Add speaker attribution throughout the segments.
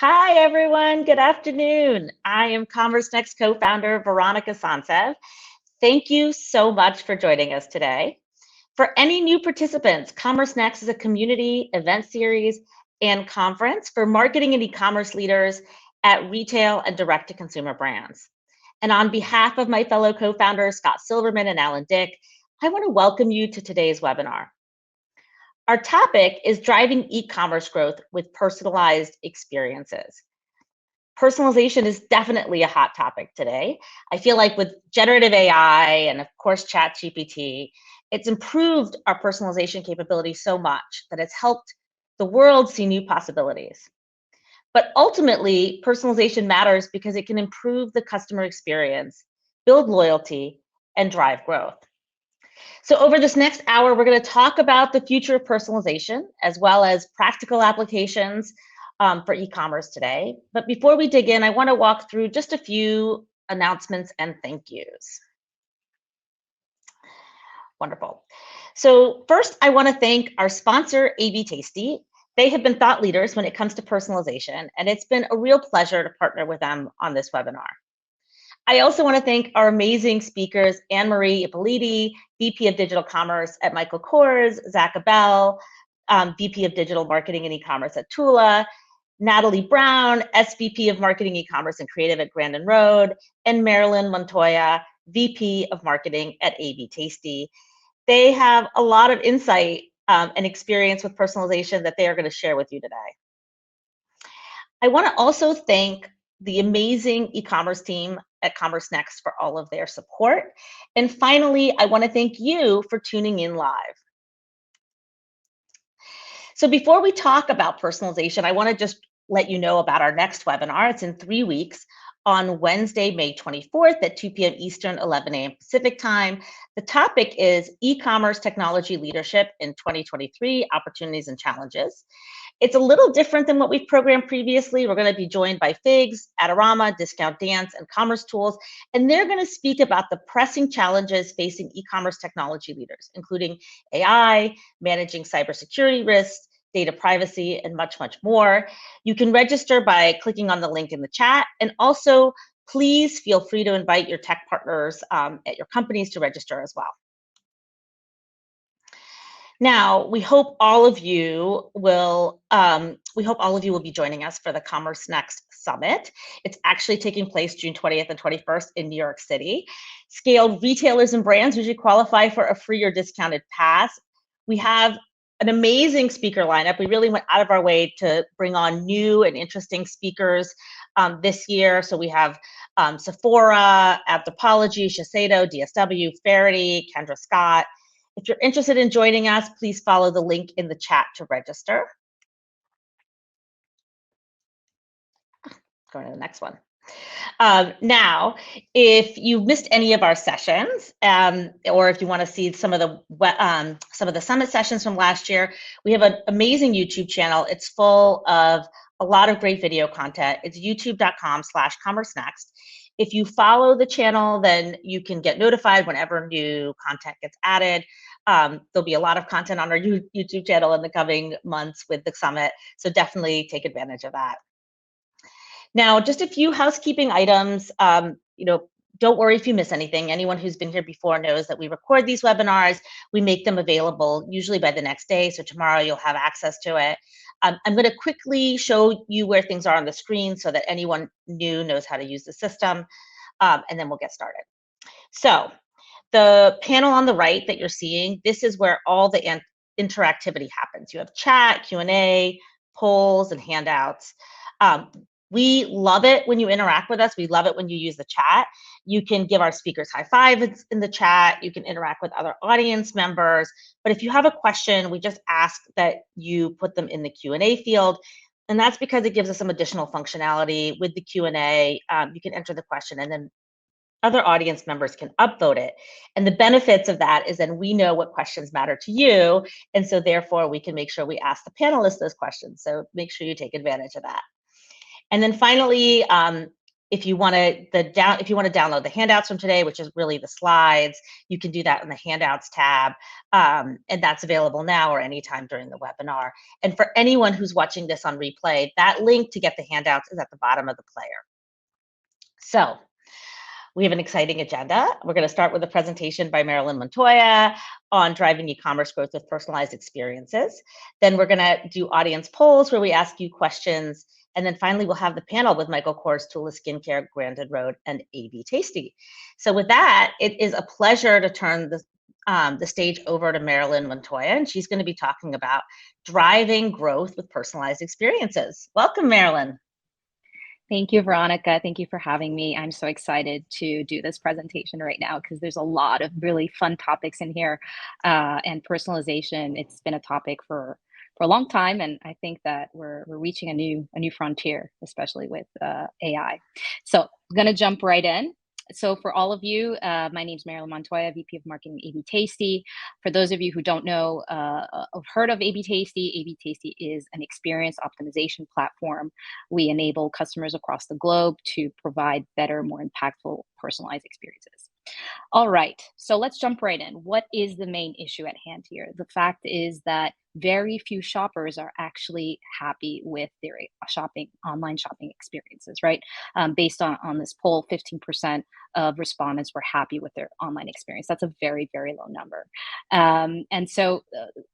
Speaker 1: Hi, everyone. Good afternoon. I am Commerce Next co-founder Veronica Sansev. Thank you so much for joining us today. For any new participants, Commerce Next is a community event series and conference for marketing and e-commerce leaders at retail and direct-to-consumer brands. And on behalf of my fellow co-founders, Scott Silverman and Alan Dick, I want to welcome you to today's webinar. Our topic is driving e-commerce growth with personalized experiences. Personalization is definitely a hot topic today. I feel like with generative AI and of course ChatGPT, it's improved our personalization capability so much that it's helped the world see new possibilities. But ultimately, personalization matters because it can improve the customer experience, build loyalty, and drive growth. So over this next hour, we're going to talk about the future of personalization, as well as practical applications for e-commerce today. But before we dig in, I want to walk through just a few announcements and thank yous. Wonderful. So first, I want to thank our sponsor, AB Tasty. They have been thought leaders when it comes to personalization, and it's been a real pleasure to partner with them on this webinar. I also want to thank our amazing speakers, Anne-Marie Ippoliti, VP of Digital Commerce at Michael Kors, Zach Abel, VP of Digital Marketing and E-Commerce at Tula, Natalie Brown, SVP of Marketing, E-Commerce and Creative at Grandin Road, and Marilyn Montoya, VP of Marketing at AB Tasty. They have a lot of insight and experience with personalization that they are going to share with you today. I want to also thank the amazing e-commerce team at Commerce Next for all of their support. And finally, I want to thank you for tuning in live. So before we talk about personalization, I want to just let you know about our next webinar. It's in 3 weeks on Wednesday, May 24th at 2 p.m. Eastern, 11 a.m. Pacific time. The topic is e-commerce technology leadership in 2023, opportunities and challenges. It's a little different than what we've programmed previously. We're going to be joined by Figs, Adorama, Discount Dance, and Commerce Tools, and they're going to speak about the pressing challenges facing e-commerce technology leaders, including AI, managing cybersecurity risks, data privacy, and much, much more. You can register by clicking on the link in the chat, and also please feel free to invite your tech partners at your companies to register as well. Now, we hope all of you will be joining us for the Commerce Next Summit. It's actually taking place June 20th and 21st in New York City. Scaled retailers and brands usually qualify for a free or discounted pass. We have an amazing speaker lineup. We really went out of our way to bring on new and interesting speakers this year. So we have Sephora, Anthropologie, Shiseido, DSW, Faraday, Kendra Scott. If you're interested in joining us, please follow the link in the chat to register. Going to the next one. Now, if you missed any of our sessions, or if you want to see some of the summit sessions from last year, we have an amazing YouTube channel. It's full of a lot of great video content. It's youtube.com/commercenext. If you follow the channel, then you can get notified whenever new content gets added. There'll be a lot of content on our YouTube channel in the coming months with the summit, so definitely take advantage of that. Now, just a few housekeeping items. Don't worry if you miss anything. Anyone who's been here before knows that we record these webinars. We make them available usually by the next day, so tomorrow you'll have access to it. I'm going to quickly show you where things are on the screen so that anyone new knows how to use the system, and then we'll get started. So the panel on the right that you're seeing, this is where all the interactivity happens. You have chat, Q&A, polls, and handouts. We love it when you interact with us. We love it when you use the chat. You can give our speakers high fives in the chat. You can interact with other audience members. But if you have a question, we just ask that you put them in the Q&A field. And that's because it gives us some additional functionality with the Q&A. You can enter the question and then other audience members can upvote it. And the benefits of that is then we know what questions matter to you. And so therefore we can make sure we ask the panelists those questions. So make sure you take advantage of that. And then finally, if you want to download the handouts from today, which is really the slides, you can do that in the handouts tab, and that's available now or anytime during the webinar. And for anyone who's watching this on replay, that link to get the handouts is at the bottom of the player. So we have an exciting agenda. We're going to start with a presentation by Marilyn Montoya on driving e-commerce growth with personalized experiences. Then we're going to do audience polls where we ask you questions. And then finally, we'll have the panel with Michael Kors, Tula Skincare, Grandin Road, and AB Tasty. So with that, it is a pleasure to turn the stage over to Marilyn Montoya, and she's going to be talking about driving growth with personalized experiences. Welcome, Marilyn.
Speaker 2: Thank you, Veronica. Thank you for having me. I'm so excited to do this presentation right now because there's a lot of really fun topics in here, and personalization. It's been a topic for a long time, and I think that we're reaching a new frontier, especially with AI. So I'm gonna jump right in. So for all of you, my name is Marilyn Montoya, VP of Marketing, AB Tasty. For those of you who don't know, have heard of AB Tasty is an experience optimization platform. We enable customers across the globe to provide better, more impactful, personalized experiences. All right, so let's jump right in. What is the main issue at hand here? The fact is that very few shoppers are actually happy with their online shopping experiences, right? Based on this poll, 15% of respondents were happy with their online experience. That's a very, very low number. And so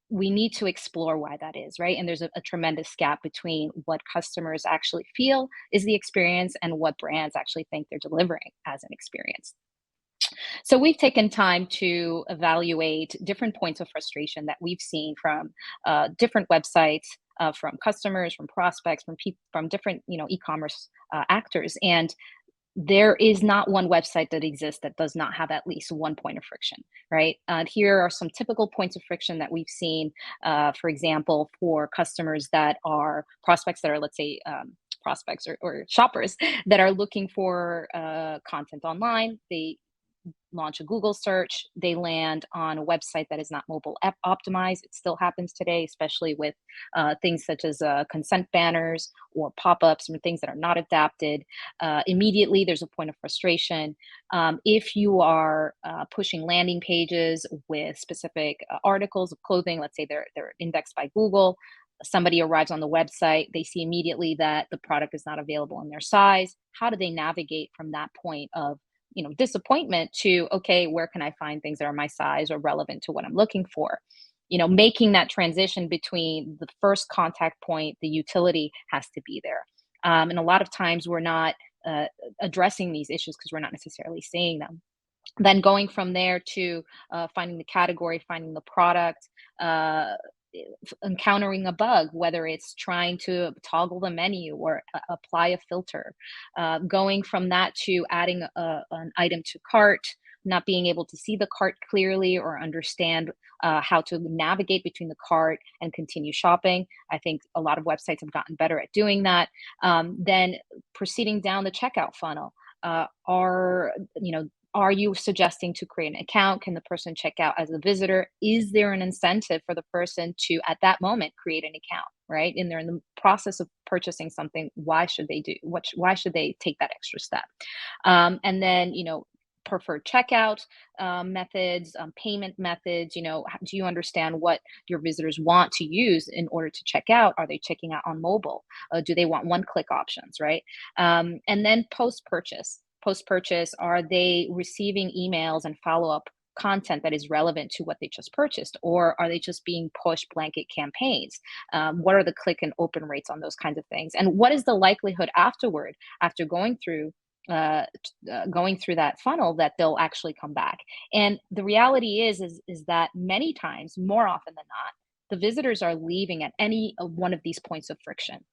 Speaker 2: we need to explore why that is, right? And there's a tremendous gap between what customers actually feel is the experience and what brands actually think they're delivering as an experience. So we've taken time to evaluate different points of frustration that we've seen from different websites, from customers, from prospects, from different e-commerce actors, and there is not one website that exists that does not have at least one point of friction, right? Here are some typical points of friction that we've seen, for example, for customers that are prospects that are, let's say, prospects or shoppers that are looking for content online. They launch a Google search, they land on a website that is not mobile app optimized. It still happens today, especially with things such as consent banners or pop-ups and things that are not adapted. Immediately, there's a point of frustration. If you are pushing landing pages with specific articles of clothing, let's say they're indexed by Google, somebody arrives on the website, they see immediately that the product is not available in their size. How do they navigate from that point of disappointment to, okay, where can I find things that are my size or relevant to what I'm looking for? Making that transition between the first contact point, the utility has to be there. And a lot of times we're not addressing these issues because we're not necessarily seeing them. Then going from there to finding the category, finding the product, encountering a bug, whether it's trying to toggle the menu or apply a filter, going from that to adding an item to cart, not being able to see the cart clearly or understand how to navigate between the cart and continue shopping. I think a lot of websites have gotten better at doing that. Then proceeding down the checkout funnel. Are you suggesting to create an account? Can the person check out as a visitor? Is there an incentive for the person to, at that moment, create an account, right? And they're in the process of purchasing something. Why should they why should they take that extra step? And then, preferred checkout methods, payment methods. Do you understand what your visitors want to use in order to check out? Are they checking out on mobile? Do they want one-click options, right? And then post-purchase, are they receiving emails and follow-up content that is relevant to what they just purchased, or are they just being pushed blanket campaigns? What are the click and open rates on those kinds of things? And what is the likelihood afterward, after going through that funnel, that they'll actually come back? And the reality is that many times, more often than not, the visitors are leaving at any one of these points of friction.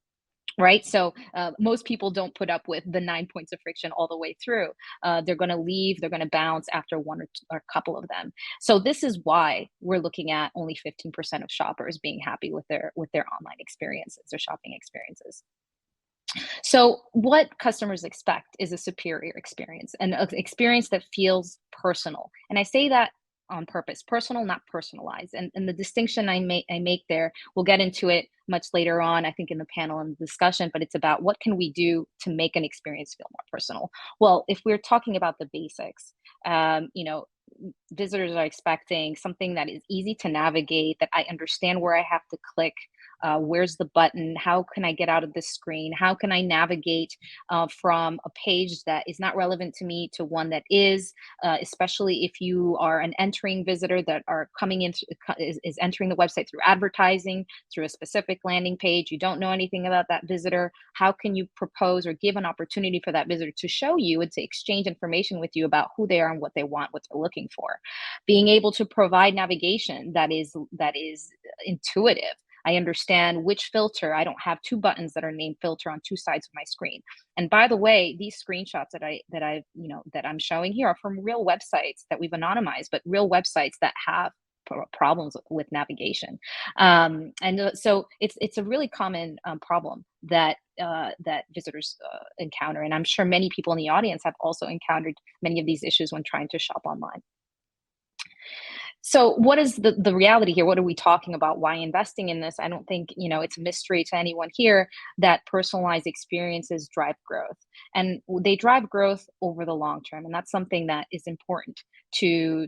Speaker 2: Right. So most people don't put up with the 9 points of friction all the way through. They're going to leave. They're going to bounce after one or a couple of them. So this is why we're looking at only 15% of shoppers being happy with their online experiences, their shopping experiences. So what customers expect is a superior experience, and an experience that feels personal. And I say that on purpose, personal, not personalized. And the distinction I make there, we'll get into it much later on, I think, in the panel and the discussion, but it's about what can we do to make an experience feel more personal. Well, if we're talking about the basics, you know, visitors are expecting something that is easy to navigate, that I understand where I have to click, where's the button, how can I get out of this screen, how can I navigate from a page that is not relevant to me to one that is, especially if you are an entering visitor that are coming in, is entering the website through advertising, through a specific landing page, you don't know anything about that visitor, how can you propose or give an opportunity for that visitor to show you and to exchange information with you about who they are and what they want, what they're looking for. Being able to provide navigation that is intuitive. I understand which filter. I don't have two buttons that are named filter on two sides of my screen. And by the way, these screenshots that I'm showing here are from real websites that we've anonymized, but real websites that have problems with navigation. So it's a really common problem that visitors encounter, and I'm sure many people in the audience have also encountered many of these issues when trying to shop online. So what is the reality here? What are we talking about? Why investing in this? I don't think, it's a mystery to anyone here that personalized experiences drive growth, and they drive growth over the long term. And that's something that is important to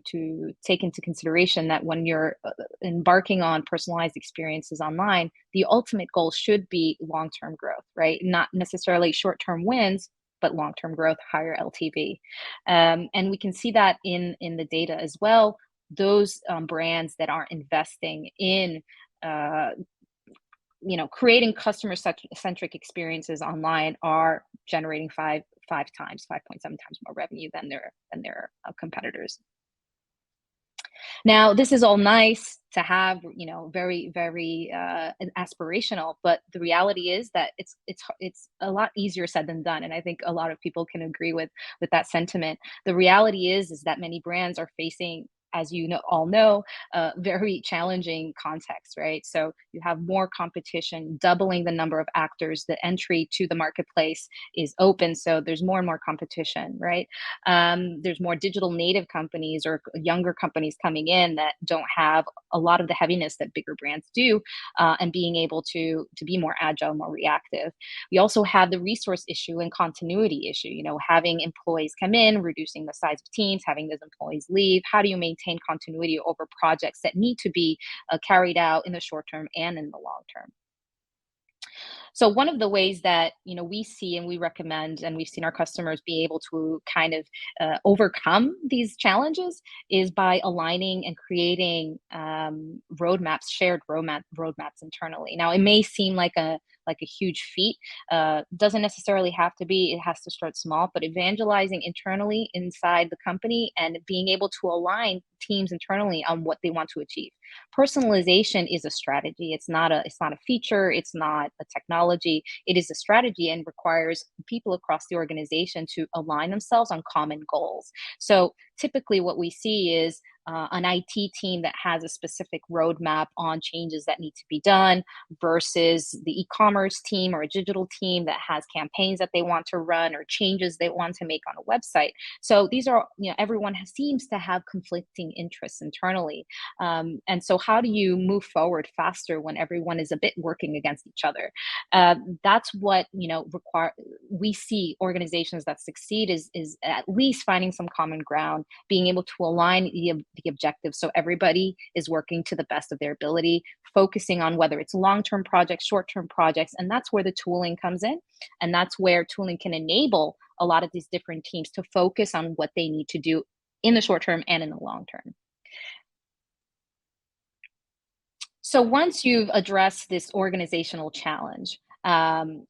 Speaker 2: take into consideration, that when you're embarking on personalized experiences online, the ultimate goal should be long-term growth, right? Not necessarily short-term wins, but long-term growth, higher LTV. And we can see that in the data as well. Those brands that are investing in creating customer centric experiences online are generating 5.7 times more revenue than their competitors. Now, this is all nice to have, very, very aspirational, but the reality is that it's a lot easier said than done, and I think a lot of people can agree with that sentiment. The reality is that many brands are facing, as all know, very challenging context, right? So you have more competition, doubling the number of actors. The entry to the marketplace is open, so there's more and more competition, right? There's more digital native companies or younger companies coming in that don't have a lot of the heaviness that bigger brands do, and being able to be more agile, more reactive. We also have the resource issue and continuity issue, having employees come in, reducing the size of teams, having those employees leave. How do you maintain continuity over projects that need to be carried out in the short term and in the long term? So one of the ways that we see and we recommend, and we've seen our customers be able to kind of overcome these challenges, is by aligning and creating roadmaps, shared roadmaps internally. Now, it may seem like a huge feat. Doesn't necessarily have to be. It has to start small, but evangelizing internally inside the company and being able to align teams internally on what they want to achieve. Personalization is a strategy. It's not a feature. It's not a technology. It is a strategy and requires people across the organization to align themselves on common goals. So typically what we see is an IT team that has a specific roadmap on changes that need to be done versus the e-commerce team or a digital team that has campaigns that they want to run or changes they want to make on a website. So these are, everyone seems to have conflicting interests internally. And so how do you move forward faster when everyone is a bit working against each other? That's what, we see organizations that succeed is at least finding some common ground, being able to align the objectives so everybody is working to the best of their ability, focusing on whether it's long-term projects, short-term projects, and that's where the tooling comes in. And that's where tooling can enable a lot of these different teams to focus on what they need to do in the short term and in the long term. So once you've addressed this organizational challenge, then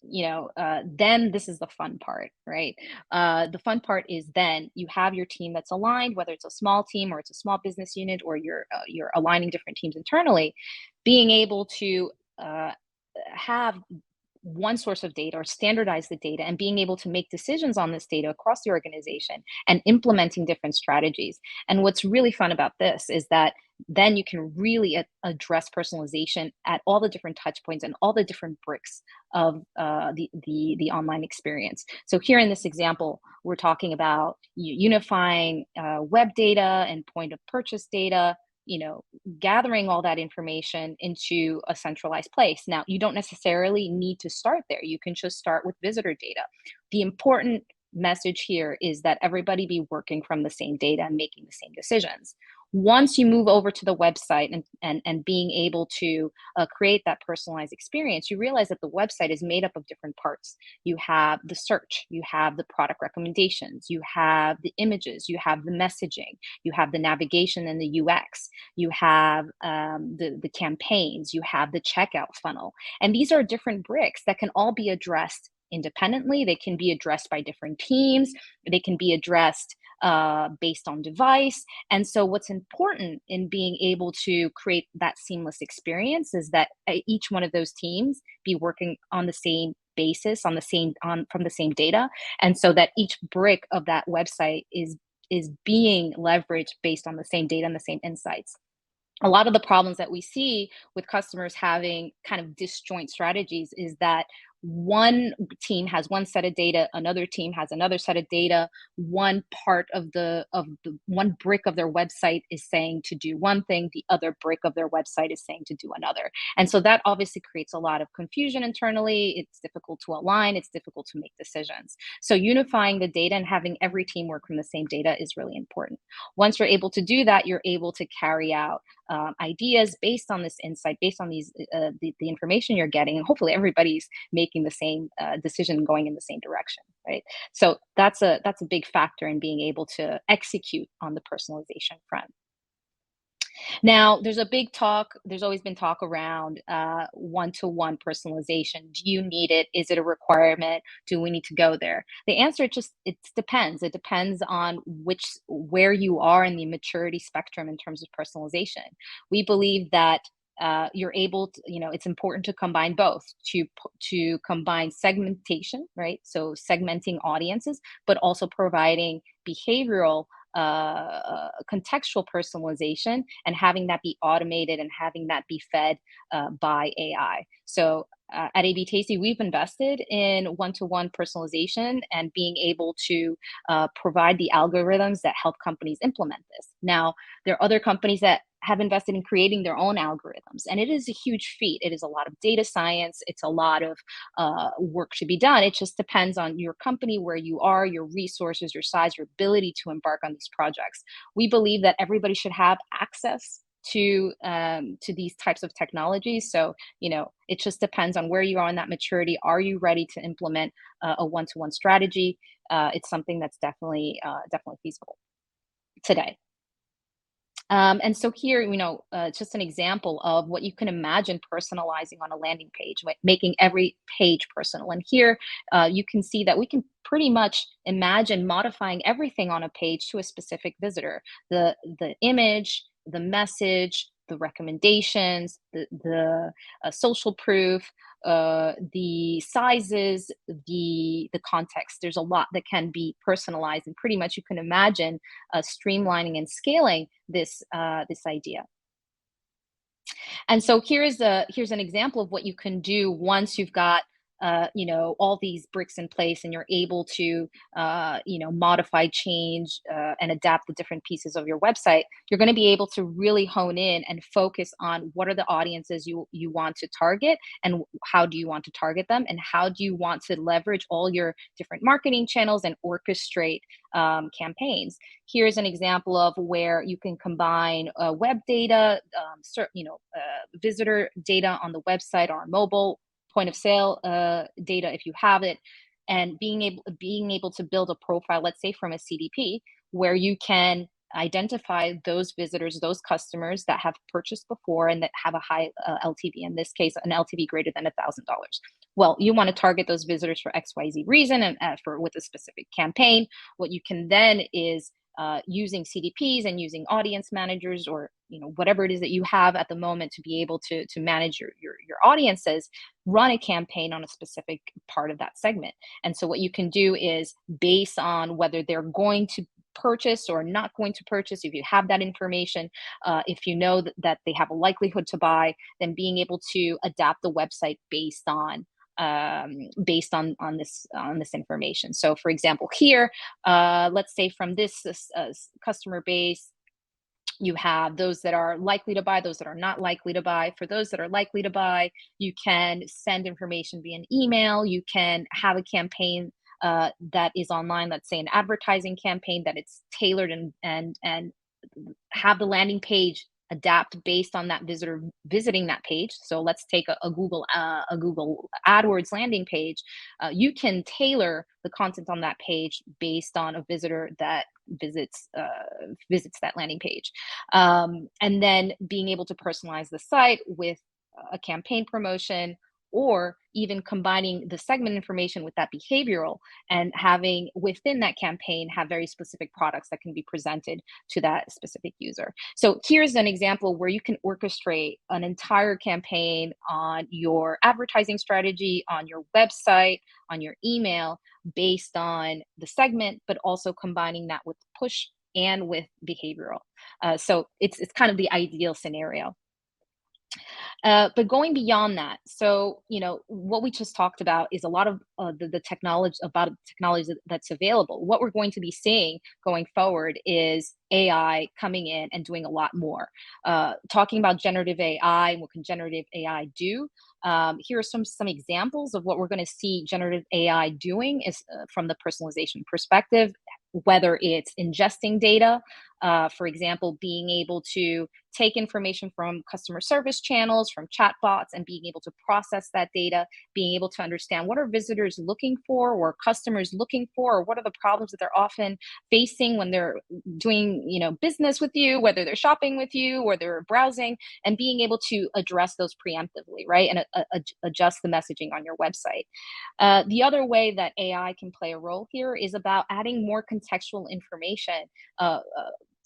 Speaker 2: this is the fun part, right? The fun part is then you have your team that's aligned, whether it's a small team or it's a small business unit, or you're aligning different teams internally, being able to have one source of data or standardize the data and being able to make decisions on this data across the organization and implementing different strategies. And what's really fun about this is that then you can really address personalization at all the different touch points and all the different bricks of the online experience. So here in this example, we're talking about unifying web data and point of purchase data, gathering all that information into a centralized place. Now, you don't necessarily need to start there. You can just start with visitor data. The important message here is that everybody be working from the same data and making the same decisions. Once you move over to the website and being able to create that personalized experience, you realize that the website is made up of different parts. You have the search, you have the product recommendations, you have the images, you have the messaging, you have the navigation and the UX, you have the campaigns, you have the checkout funnel. And these are different bricks that can all be addressed independently. They can be addressed by different teams. They can be addressed based on device. And so what's important in being able to create that seamless experience is that each one of those teams be working on the same basis, from the same data. And so that each brick of that website is being leveraged based on the same data and the same insights. A lot of the problems that we see with customers having kind of disjoint strategies is that one team has one set of data, another team has another set of data. One part of the one brick of their website is saying to do one thing, the other brick of their website is saying to do another. And so that obviously creates a lot of confusion internally. It's difficult to align, it's difficult to make decisions. So unifying the data and having every team work from the same data is really important. Once you're able to do that, you're able to carry out ideas based on this insight, based on the information you're getting, and hopefully everybody's making the same decision, going in the same direction, right? So that's a big factor in being able to execute on the personalization front. Now, there's always been talk around one-to-one personalization. Do you need it? Is it a requirement? Do we need to go there? The answer, it depends. It depends on where you are in the maturity spectrum in terms of personalization. We believe that you're able to, it's important to combine both, to combine segmentation, right? So segmenting audiences, but also providing behavioral contextual personalization and having that be automated and having that be fed by AI. So at AB Tasty, we've invested in one-to-one personalization and being able to provide the algorithms that help companies implement this. Now, there are other companies that have invested in creating their own algorithms, and it is a huge feat. It is a lot of data science. It's a lot of work to be done. It just depends on your company, where you are, your resources, your size, your ability to embark on these projects. We believe that everybody should have access to these types of technologies. So, it just depends on where you are in that maturity. Are you ready to implement a one-to-one strategy? It's something that's definitely feasible today. And so here, just an example of what you can imagine personalizing on a landing page, making every page personal. And here you can see that we can pretty much imagine modifying everything on a page to a specific visitor. The image, the message, the recommendations, the social proof, the sizes, the context. There's a lot that can be personalized, and pretty much you can imagine streamlining and scaling this idea. And so here's an example of what you can do once you've got all these bricks in place and you're able to modify, change, and adapt the different pieces of your website. You're going to be able to really hone in and focus on what are the audiences you want to target, and how do you want to target them, and how do you want to leverage all your different marketing channels and orchestrate campaigns. Here's an example of where you can combine web data, visitor data on the website or on mobile, point of sale data if you have it, and being able to build a profile, let's say from a CDP, where you can identify those visitors, those customers that have purchased before and that have a high LTV. In this case, an LTV greater than $1,000. Well, you want to target those visitors for XYZ reason and with a specific campaign. What you can then is using CDPs and using audience managers, or whatever it is that you have at the moment to be able to manage your audiences, run a campaign on a specific part of that segment. And so what you can do is, based on whether they're going to purchase or not going to purchase, if you have that information, if you know that they have a likelihood to buy, then being able to adapt the website based on this information. So, for example, here, let's say from this customer base, you have those that are likely to buy, those that are not likely to buy. For those that are likely to buy, you can send information via an email. You can have a campaign that is online, let's say an advertising campaign that it's tailored and have the landing page adapt based on that visitor visiting that page. So let's take a Google AdWords landing page. You can tailor the content on that page based on a visitor that visits that landing page, and then being able to personalize the site with a campaign promotion, or even combining the segment information with that behavioral, and having within that campaign have very specific products that can be presented to that specific user. So here's an example where you can orchestrate an entire campaign on your advertising strategy, on your website, on your email, based on the segment, but also combining that with push and with behavioral. So it's kind of the ideal scenario. But going beyond that, so what we just talked about is a lot of the technology, about the technology that's available. What we're going to be seeing going forward is AI coming in and doing a lot more. Talking about generative AI and what can generative AI do. Here are some examples of what we're going to see generative AI doing is from the personalization perspective. Whether it's ingesting data, for example, being able to take information from customer service channels, from chatbots, and being able to process that data, being able to understand what are visitors looking for or customers looking for, or what are the problems that they're often facing when they're doing business with you, whether they're shopping with you or they're browsing, and being able to address those preemptively, right? And adjust the messaging on your website. The other way that AI can play a role here is about adding more contextual information,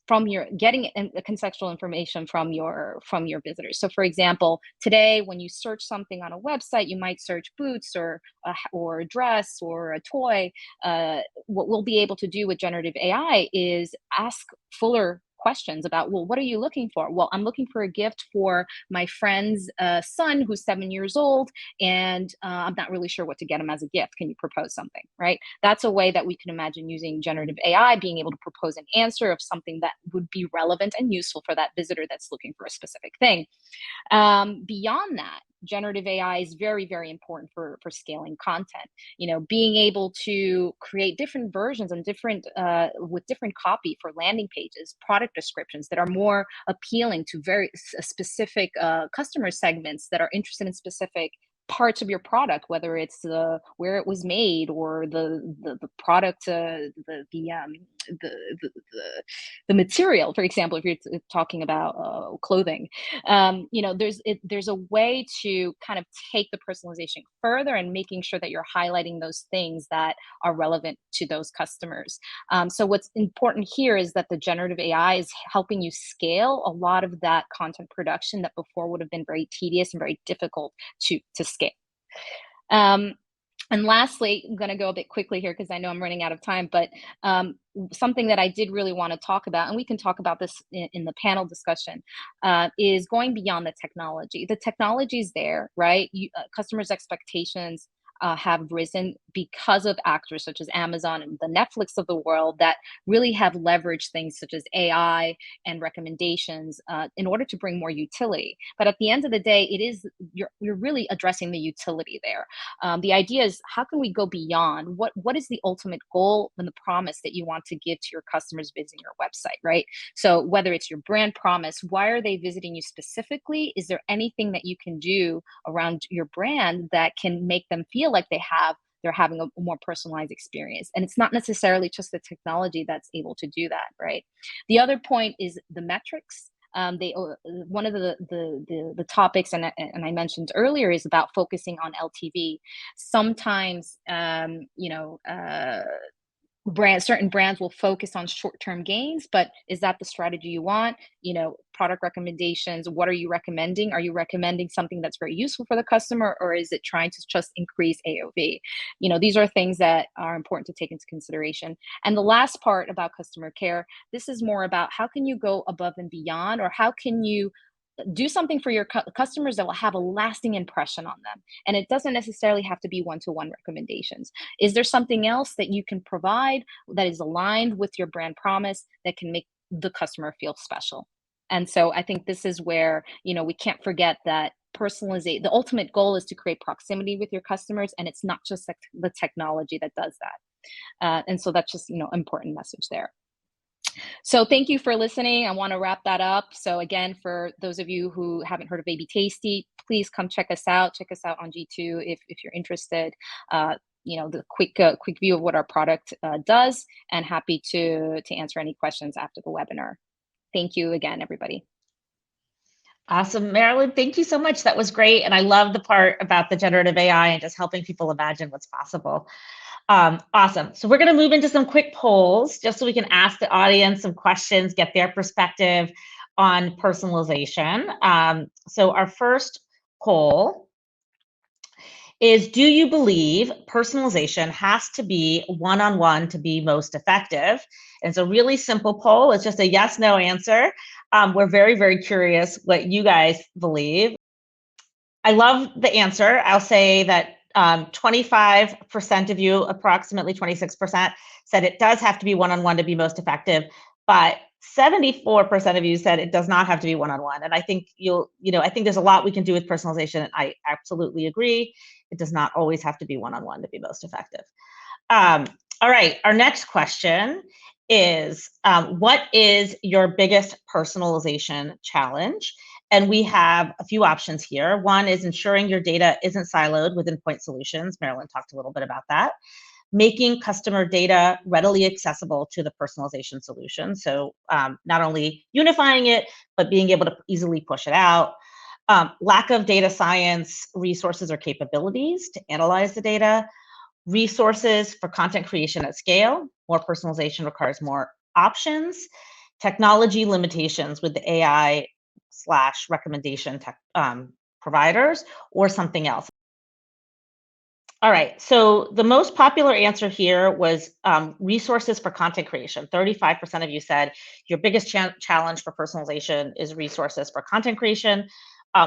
Speaker 2: from your getting contextual information from your visitors. So, for example, today when you search something on a website, you might search boots or a dress or a toy. What we'll be able to do with generative AI is ask fuller questions about, well, what are you looking for? Well, I'm looking for a gift for my friend's son who's 7 years old, and I'm not really sure what to get him as a gift. Can you propose something, right? That's a way that we can imagine using generative AI, being able to propose an answer of something that would be relevant and useful for that visitor that's looking for a specific thing. Beyond that, generative AI is very, very important for scaling content. Being able to create different versions and different with different copy for landing pages, product descriptions that are more appealing to very specific customer segments that are interested in specific parts of your product, whether it's where it was made, or the product, the, the the material. For example, if you're talking about clothing, there's a way to kind of take the personalization further and making sure that you're highlighting those things that are relevant to those customers. So what's important here is that the generative AI is helping you scale a lot of that content production that before would have been very tedious and very difficult to scale. And lastly, I'm going to go a bit quickly here because I know I'm running out of time, but something that I did really want to talk about, and we can talk about this in the panel discussion, is going beyond the technology. The technology is there, right? Customers' expectations have risen because of actors such as Amazon and the Netflix of the world that really have leveraged things such as AI and recommendations in order to bring more utility. But at the end of the day, you're really addressing the utility there. The idea is, how can we go beyond? What is the ultimate goal and the promise that you want to give to your customers visiting your website, right? So whether it's your brand promise, why are they visiting you specifically? Is there anything that you can do around your brand that can make them feel like they're having a more personalized experience? And it's not necessarily just the technology that's able to do that, right? The other point is the metrics. One of the topics, and I mentioned earlier, is about focusing on LTV. Sometimes certain brands will focus on short-term gains, but is that the strategy you want? Product recommendations, what are you recommending? Are you recommending something that's very useful for the customer, or is it trying to just increase AOV? These are things that are important to take into consideration. And the last part about customer care, this is more about how can you go above and beyond, or how can you do something for your customers that will have a lasting impression on them. And it doesn't necessarily have to be one-to-one recommendations. Is there something else that you can provide that is aligned with your brand promise that can make the customer feel special? And so I think this is where, we can't forget that personalization, the ultimate goal is to create proximity with your customers, and it's not just the technology that does that. And so that's just, important message there. So thank you for listening. I want to wrap that up. So again, for those of you who haven't heard of Baby Tasty, please come check us out. Check us out on G2 if you're interested. The quick view of what our product does, and happy to answer any questions after the webinar. Thank you again, everybody.
Speaker 1: Awesome, Marilyn, thank you so much. That was great. And I love the part about the generative AI and just helping people imagine what's possible. Awesome. So we're going to move into some quick polls just so we can ask the audience some questions, get their perspective on personalization. So our first poll is, do you believe personalization has to be one-on-one to be most effective? And it's a really simple poll. It's just a yes, no answer. We're very, very curious what you guys believe. I love the answer. I'll say that 25% of you, approximately 26%, said it does have to be one-on-one to be most effective, but 74% of you said it does not have to be one-on-one. And I think I think there's a lot we can do with personalization. And I absolutely agree. It does not always have to be one-on-one to be most effective. All right, our next question is, what is your biggest personalization challenge? And we have a few options here. One is ensuring your data isn't siloed within point solutions. Marilyn talked a little bit about that. Making customer data readily accessible to the personalization solution. So not only unifying it, but being able to easily push it out. Lack of data science resources or capabilities to analyze the data. Resources for content creation at scale. More personalization requires more options. Technology limitations with the AI / recommendation providers, or something else. All right, so the most popular answer here was resources for content creation. 35% of you said your biggest challenge for personalization is resources for content creation,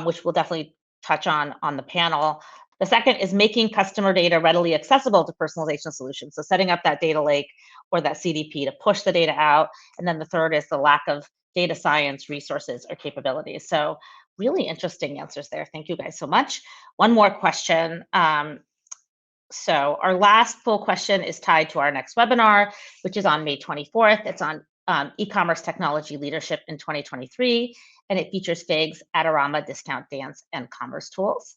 Speaker 1: which we'll definitely touch on the panel. The second is making customer data readily accessible to personalization solutions. So setting up that data lake or that CDP to push the data out. And then the third is the lack of data science resources or capabilities. So really interesting answers there. Thank you guys so much. One more question. So our last full question is tied to our next webinar, which is on May 24th. It's on e-commerce technology leadership in 2023, and it features FIGS, Adorama, Discount Dance, and Commerce Tools.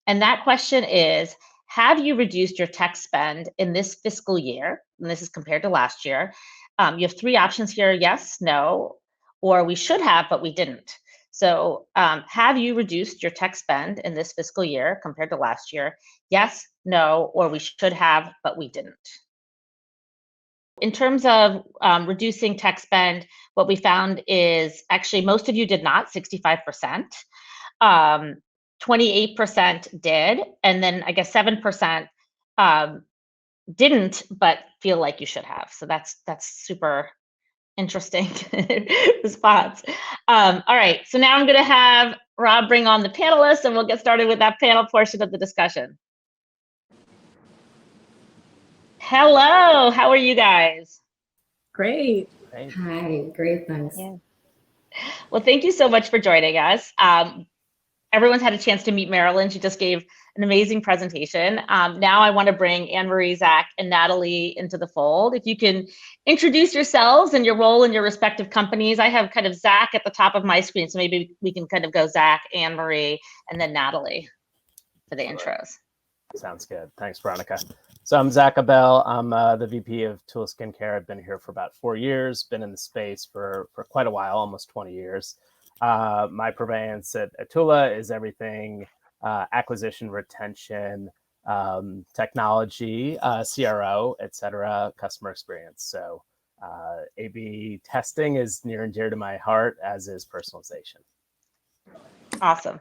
Speaker 1: And that question is, have you reduced your tech spend in this fiscal year? And this is compared to last year. You have three options here: yes, no, or we should have, but we didn't. So have you reduced your tech spend in this fiscal year compared to last year? Yes, no, or we should have, but we didn't. In terms of reducing tech spend, what we found is actually most of you did not, 65%. 28% did, and then I guess 7% didn't, but feel like you should have. So that's super interesting response. All right, so now I'm going to have Rob bring on the panelists, and we'll get started with that panel portion of the discussion. Hello, how are you guys?
Speaker 3: Great.
Speaker 4: Hi, great, thanks.
Speaker 2: Yeah.
Speaker 1: Well, thank you so much for joining us. Everyone's had a chance to meet Marilyn. She just gave an amazing presentation. Now I want to bring Anne-Marie, Zach, and Natalie into the fold. If you can introduce yourselves and your role in your respective companies. I have kind of Zach at the top of my screen, so maybe we can kind of go Zach, Anne-Marie, and then Natalie for the intros.
Speaker 5: Sounds good. Thanks, Veronica. So I'm Zach Abell. I'm the VP of Tula Skincare. I've been here for about 4 years, been in the space for quite a while, almost 20 years. My purveyance at Tula is everything acquisition, retention, technology, CRO, et cetera, customer experience. So A/B testing is near and dear to my heart, as is personalization.
Speaker 1: Awesome.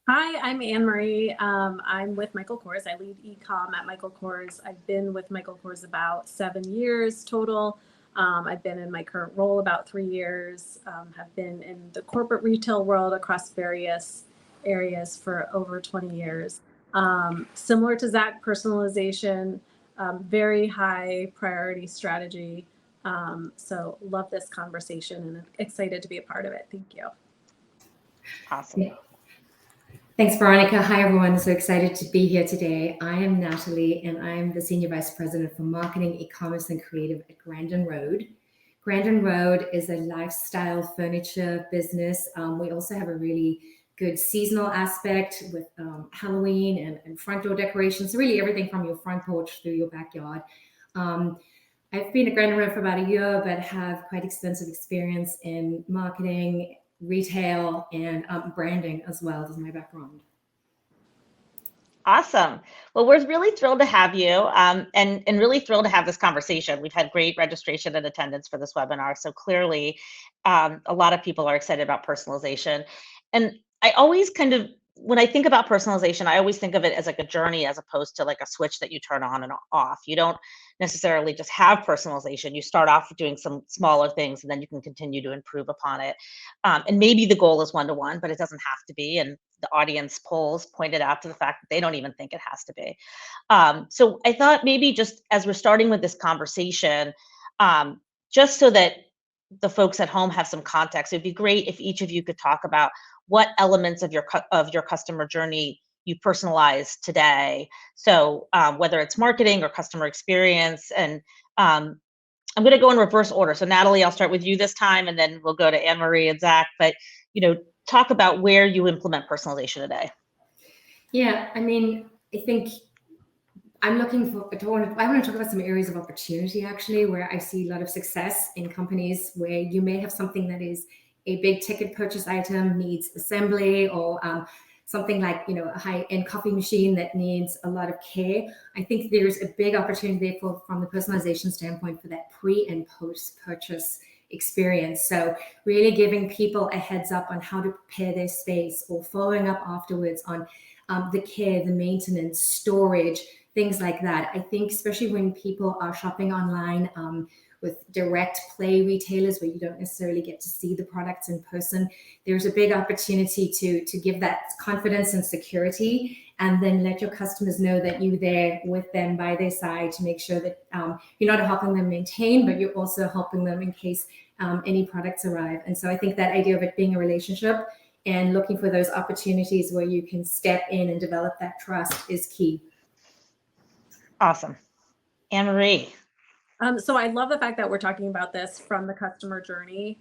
Speaker 3: Hi, I'm Anne Marie. I'm with Michael Kors. I lead e-com at Michael Kors. I've been with Michael Kors about 7 years total. I've been in my current role about 3 years. Have been in the corporate retail world across various areas for over 20 years. Similar to Zach, personalization, very high priority strategy. So love this conversation and excited to be a part of it. Thank you.
Speaker 1: Awesome.
Speaker 4: Thanks, Veronica. Hi, everyone. So excited to be here today. I am Natalie, and I'm the Senior Vice President for Marketing, E-commerce, and Creative at Grandin Road. Grandin Road is a lifestyle furniture business. We also have a really good seasonal aspect with Halloween and front door decorations, so really everything from your front porch through your backyard. I've been at Grandin Road for about a year, but have quite extensive experience in marketing, retail, and branding as well as my background.
Speaker 1: Awesome. Well, we're really thrilled to have you and really thrilled to have this conversation. We've had great registration and attendance for this webinar. So clearly, a lot of people are excited about personalization. And I always when I think about personalization, I always think of it as like a journey as opposed to like a switch that you turn on and off. You don't necessarily just have personalization. You start off doing some smaller things and then you can continue to improve upon it. And maybe the goal is one-to-one, but it doesn't have to be. And the audience polls pointed out to the fact that they don't even think it has to be. So I thought maybe just as we're starting with this conversation, just so that the folks at home have some context, it'd be great if each of you could talk about what elements of your customer journey you personalize today. So whether it's marketing or customer experience, and I'm going to go in reverse order. So Natalie, I'll start with you this time, and then we'll go to Anne Marie and Zach. But talk about where you implement personalization today.
Speaker 4: Yeah, I mean, I think I want to talk about some areas of opportunity actually, where I see a lot of success in companies where you may have something that is a big ticket purchase item, needs assembly, or something like a high-end coffee machine that needs a lot of care. I think there's a big opportunity from the personalization standpoint for that pre and post purchase experience. So really giving people a heads up on how to prepare their space, or following up afterwards on the care, the maintenance, storage, things like that. I think especially when people are shopping online with direct play retailers where you don't necessarily get to see the products in person, there's a big opportunity to give that confidence and security, and then let your customers know that you're there with them by their side to make sure that you're not helping them maintain, but you're also helping them in case any products arrive. And so I think that idea of it being a relationship and looking for those opportunities where you can step in and develop that trust is key.
Speaker 1: Awesome. Anne Marie.
Speaker 3: So I love the fact that we're talking about this from the customer journey,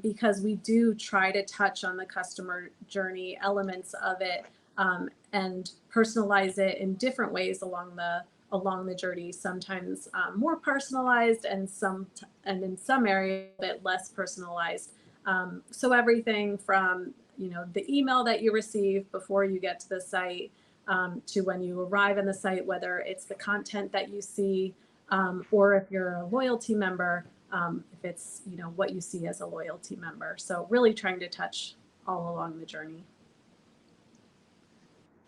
Speaker 3: because we do try to touch on the customer journey elements of it and personalize it in different ways along the journey. Sometimes more personalized, and in some areas a bit less personalized. So everything from the email that you receive before you get to the site to when you arrive on the site, whether it's the content that you see. Or if you're a loyalty member, if it's what you see as a loyalty member. So really trying to touch all along the journey.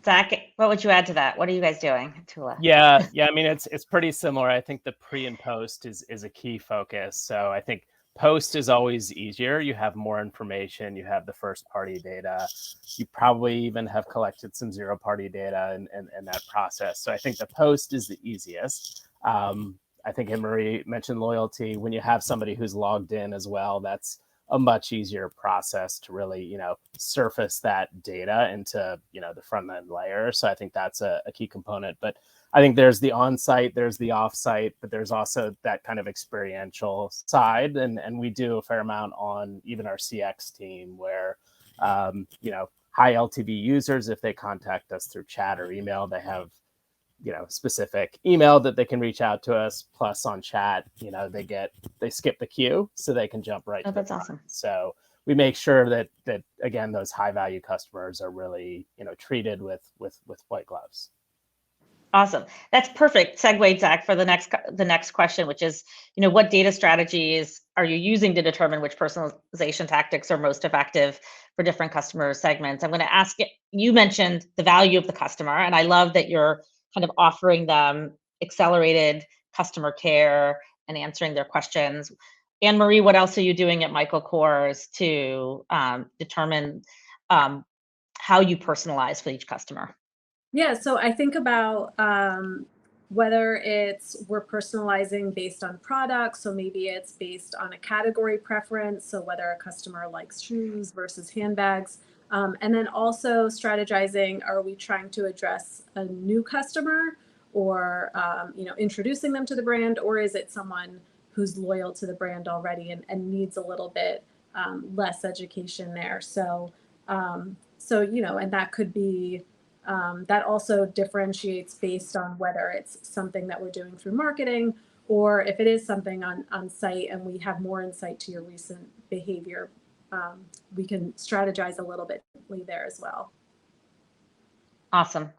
Speaker 1: Zach, what would you add to that? What are you guys doing? Tula.
Speaker 5: Yeah. I mean, it's pretty similar. I think the pre and post is a key focus. So I think post is always easier. You have more information. You have the first party data. You probably even have collected some zero party data in that process. So I think the post is the easiest. I think Anne Marie mentioned loyalty. When you have somebody who's logged in as well, that's a much easier process to really, surface that data into, the front end layer. So I think that's a key component. But I think there's the on-site, there's the off-site, but there's also that kind of experiential side. And we do a fair amount on even our CX team where, high LTV users, if they contact us through chat or email, they have specific email that they can reach out to us. Plus on chat, they skip the queue so they can jump right to
Speaker 1: that's
Speaker 5: the
Speaker 1: awesome.
Speaker 5: So we make sure that again, those high value customers are really, treated with white gloves.
Speaker 1: Awesome. That's perfect segue, Zach, for the next question, which is, what data strategies are you using to determine which personalization tactics are most effective for different customer segments? I'm going to ask you mentioned the value of the customer, and I love that you're kind of offering them accelerated customer care and answering their questions. Anne Marie, what else are you doing at Michael Kors to determine how you personalize for each customer?
Speaker 3: Yeah, so I think about whether we're personalizing based on products, so maybe it's based on a category preference, so whether a customer likes shoes versus handbags, and then also strategizing, are we trying to address a new customer or introducing them to the brand, or is it someone who's loyal to the brand already and needs a little bit less education there? So and that could be that also differentiates based on whether it's something that we're doing through marketing, or if it is something on site and we have more insight to your recent behavior, we can strategize a little bit there as well.
Speaker 1: Awesome.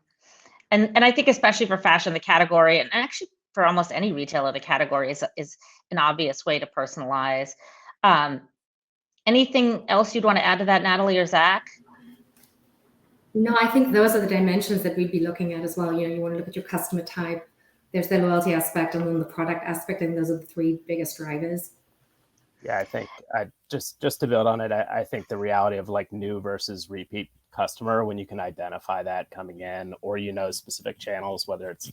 Speaker 1: And I think especially for fashion, the category, and actually for almost any retailer, the category is an obvious way to personalize. Anything else you'd want to add to that, Natalie or Zach?
Speaker 4: No, I think those are the dimensions that we'd be looking at as well. You want to look at your customer type, there's the loyalty aspect, and then the product aspect, and those are the three biggest drivers.
Speaker 5: Yeah, I think just to build on it, I think the reality of like new versus repeat customer, when you can identify that coming in, or specific channels, whether it's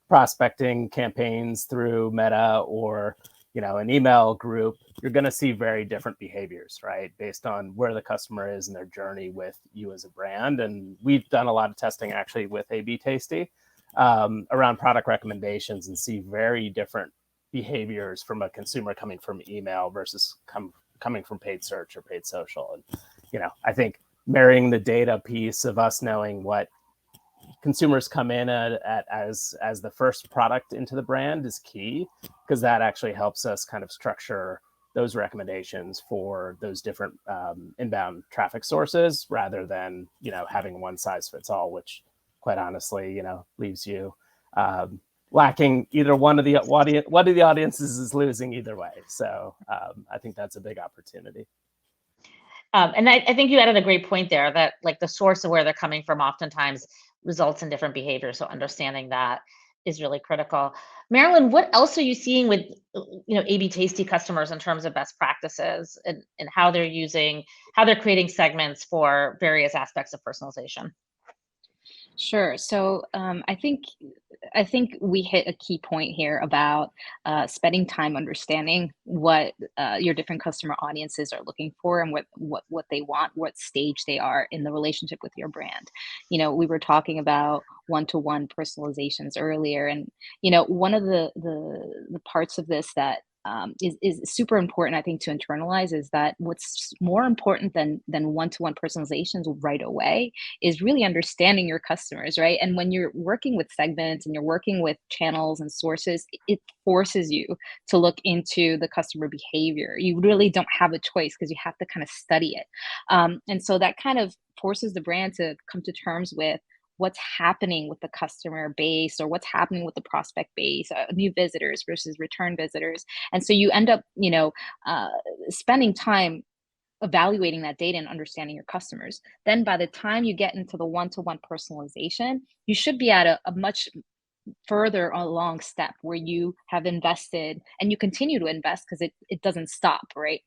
Speaker 5: prospecting campaigns through Meta or an email group, you're going to see very different behaviors, right? Based on where the customer is in their journey with you as a brand. And we've done a lot of testing actually with A/B Tasty around product recommendations, and see very different behaviors from a consumer coming from email versus coming from paid search or paid social. And, I think marrying the data piece of us knowing what consumers come in at as the first product into the brand is key, because that actually helps us kind of structure those recommendations for those different inbound traffic sources, rather than having one size fits all, which quite honestly leaves you lacking either one of the audiences is losing either way. So I think that's a big opportunity.
Speaker 1: And I think you added a great point there, that like the source of where they're coming from oftentimes results in different behaviors. So understanding that is really critical. Marilyn, what else are you seeing with A/B Tasty customers in terms of best practices and how they're creating segments for various aspects of personalization?
Speaker 2: Sure. So I think we hit a key point here about spending time understanding what your different customer audiences are looking for, and what they want, what stage they are in the relationship with your brand. We were talking about one-to-one personalizations earlier, and one of the parts of this that is super important, I think, to internalize, is that what's more important than one-to-one personalizations right away is really understanding your customers, right? And when you're working with segments and you're working with channels and sources, it forces you to look into the customer behavior. You really don't have a choice, because you have to kind of study it. And so that kind of forces the brand to come to terms with what's happening with the customer base, or what's happening with the prospect base, new visitors versus return visitors. And so you end up, spending time evaluating that data and understanding your customers. Then by the time you get into the one-to-one personalization, you should be at a much further along step where you have invested, and you continue to invest, because it doesn't stop, right?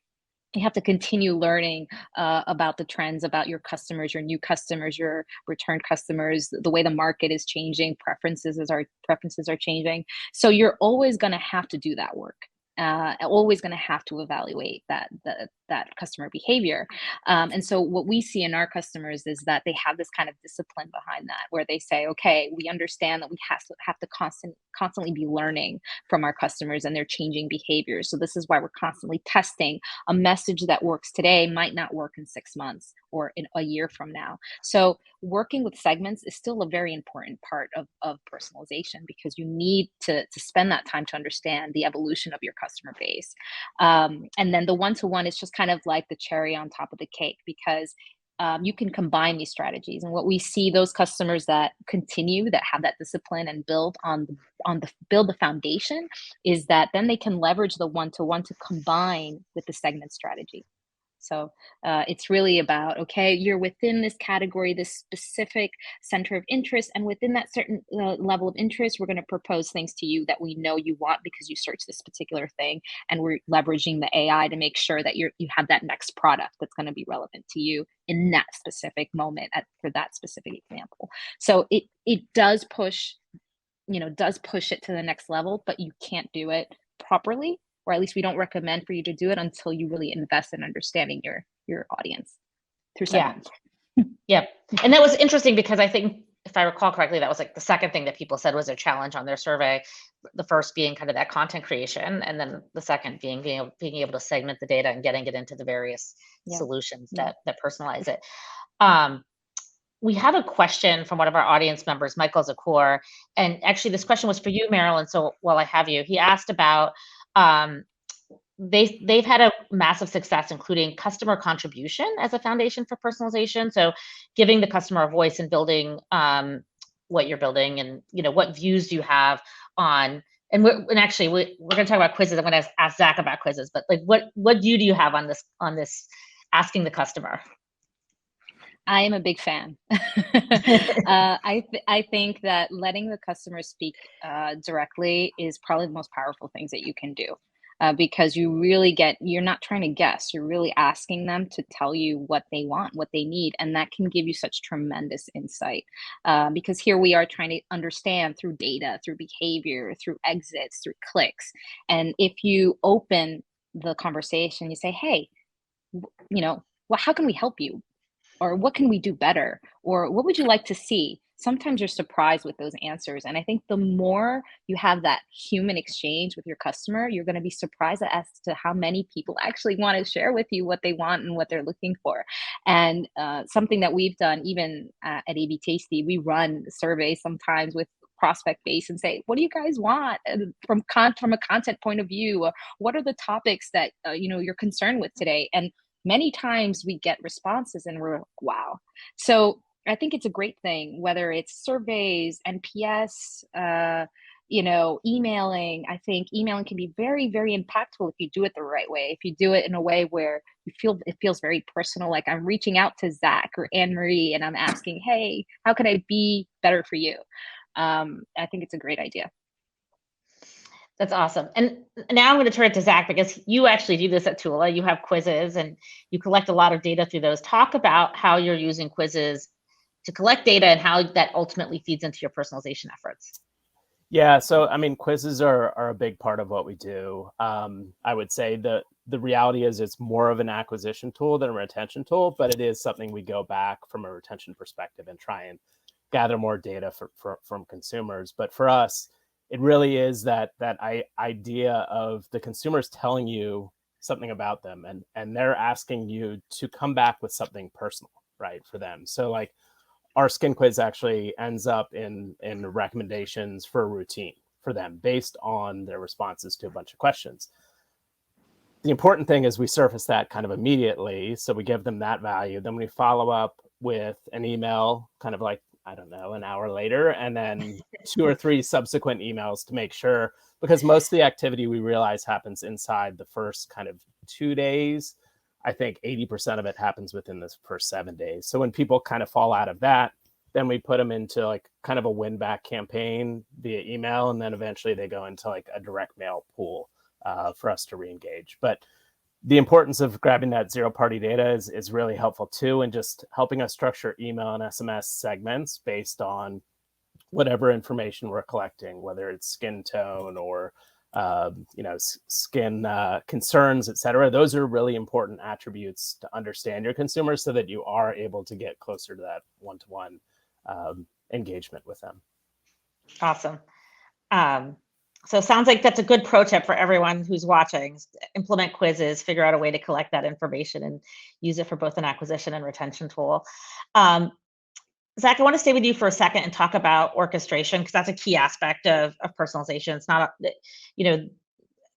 Speaker 2: You have to continue learning about the trends, about your customers, your new customers, your return customers, the way the market is changing, preferences are changing. So you're always going to have to do that work. Always going to have to evaluate that customer behavior. And so what we see in our customers is that they have this kind of discipline behind that, where they say, okay, we understand that we have to constantly be learning from our customers and their changing behaviors. So this is why we're constantly testing. A message that works today might not work in 6 months or in a year from now. So working with segments is still a very important part of personalization, because you need to spend that time to understand the evolution of your customer base. And then the one-to-one is just kind of like the cherry on top of the cake, because you can combine these strategies. And what we see, those customers that continue, that have that discipline and build build the foundation, is that then they can leverage the one-to-one to combine with the segment strategy. So it's really about, okay, you're within this category, this specific center of interest, and within that certain level of interest, we're going to propose things to you that we know you want because you search this particular thing, and we're leveraging the AI to make sure that you have that next product that's going to be relevant to you in that specific moment for that specific example. So it does push, does push it to the next level, but you can't do it properly, or at least we don't recommend for you to do it until you really invest in understanding your audience through segments.
Speaker 1: Yeah. And that was interesting because I think, if I recall correctly, that was like the second thing that people said was a challenge on their survey. The first being kind of that content creation, and then the second being able to segment the data and getting it into the various solutions that personalize it. We have a question from one of our audience members, Michael Zakor, and actually this question was for you, Marilyn. So while I have you, he asked about they've had a massive success, including customer contribution as a foundation for personalization. So giving the customer a voice and building what you're building, and what views do you have on. And actually we're going to talk about quizzes. I'm going to ask Zach about quizzes, but like what view do you have on this asking the customer?
Speaker 2: I am a big fan. I think that letting the customer speak directly is probably the most powerful things that you can do. Because you're not trying to guess, you're really asking them to tell you what they want, what they need. And that can give you such tremendous insight. Because here we are trying to understand through data, through behavior, through exits, through clicks. And if you open the conversation, you say, hey, how can we help you? Or what can we do better? Or what would you like to see? Sometimes you're surprised with those answers. And I think the more you have that human exchange with your customer, you're going to be surprised as to how many people actually want to share with you what they want and what they're looking for. And something that we've done, even at AB Tasty, we run surveys sometimes with prospect base and say, what do you guys want from a content point of view? Or what are the topics that you're concerned with today? And many times we get responses and we're like, wow. So I think it's a great thing, whether it's surveys, NPS, emailing. I think emailing can be very, very impactful if you do it the right way. If you do it in a way where it feels very personal, like I'm reaching out to Zach or Anne-Marie and I'm asking, hey, how can I be better for you? I think it's a great idea.
Speaker 1: That's awesome. And now I'm going to turn it to Zach, because you actually do this at Tula. You have quizzes and you collect a lot of data through those. Talk about how you're using quizzes to collect data and how that ultimately feeds into your personalization efforts.
Speaker 5: Yeah, so I mean, quizzes are a big part of what we do. I would say the reality is it's more of an acquisition tool than a retention tool, but it is something we go back from a retention perspective and try and gather more data from consumers. But for us, it really is that idea of the consumers telling you something about them, and they're asking you to come back with something personal, right, for them. So like our skin quiz actually ends up in recommendations for a routine for them based on their responses to a bunch of questions. The important thing is we surface that kind of immediately. So we give them that value. Then we follow up with an email kind of like, I don't know, an hour later, and then 2 or 3 subsequent emails to make sure, because most of the activity we realize happens inside the first kind of 2 days. I think 80% of it happens within the first 7 days. So when people kind of fall out of that, then we put them into like kind of a win back campaign via email. And then eventually they go into like a direct mail pool for us to re-engage. But the importance of grabbing that zero-party data is really helpful too, and just helping us structure email and SMS segments based on whatever information we're collecting, whether it's skin tone or skin concerns, et cetera. Those are really important attributes to understand your consumers so that you are able to get closer to that one-to-one engagement with them.
Speaker 1: Awesome. So it sounds like that's a good pro tip for everyone who's watching. Implement quizzes, figure out a way to collect that information and use it for both an acquisition and retention tool. Zach, I want to stay with you for a second and talk about orchestration, because that's a key aspect of personalization. It's not,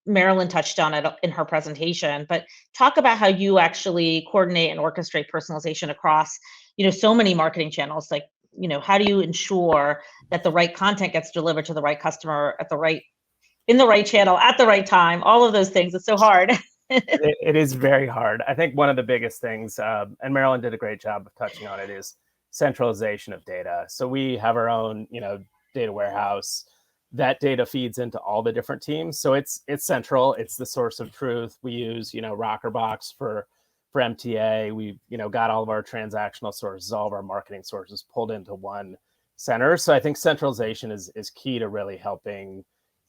Speaker 1: Marilyn touched on it in her presentation, but talk about how you actually coordinate and orchestrate personalization across, so many marketing channels. Like, how do you ensure that the right content gets delivered to the right customer in the right channel at the right time? All of those things. It's so hard.
Speaker 5: It is very hard. I think one of the biggest things, and Marilyn did a great job of touching on it, is centralization of data. So we have our own, data warehouse. That data feeds into all the different teams. So it's central. It's the source of truth. We use, Rockerbox for MTA. We, got all of our transactional sources, all of our marketing sources pulled into one center. So I think centralization is key to really helping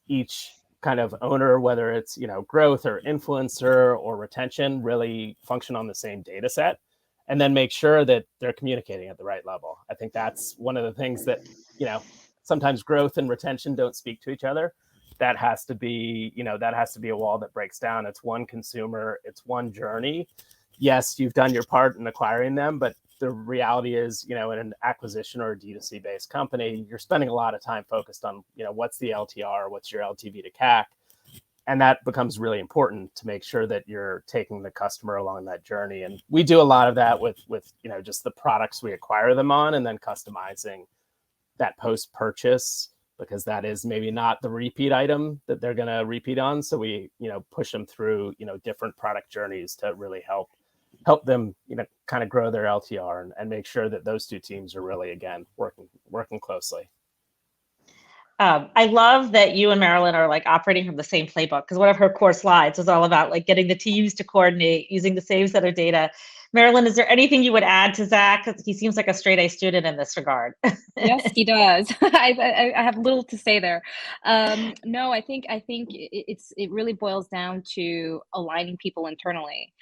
Speaker 5: each kind of owner, whether it's, growth or influencer or retention, really function on the same data set, and then make sure that they're communicating at the right level. I think that's one of the things that, sometimes growth and retention don't speak to each other. That has to be, a wall that breaks down. It's one consumer, it's one journey. Yes, you've done your part in acquiring them, but the reality is, in an acquisition or a D2C based company, you're spending a lot of time focused on, what's the LTR, what's your LTV to CAC. And that becomes really important to make sure that you're taking the customer along that journey. And we do a lot of that with just the products we acquire them on, and then customizing that post-purchase, because that is maybe not the repeat item that they're going to repeat on. So we, push them through, different product journeys to really help them, kind of grow their LTR and make sure that those two teams are really, again, working closely.
Speaker 1: I love that you and Marilyn are like operating from the same playbook, because one of her core slides was all about like getting the teams to coordinate using the same set of data. Marilyn, is there anything you would add to Zach? Because he seems like a straight A student in this regard.
Speaker 2: Yes, he does. I have little to say there. No, I think it really boils down to aligning people internally,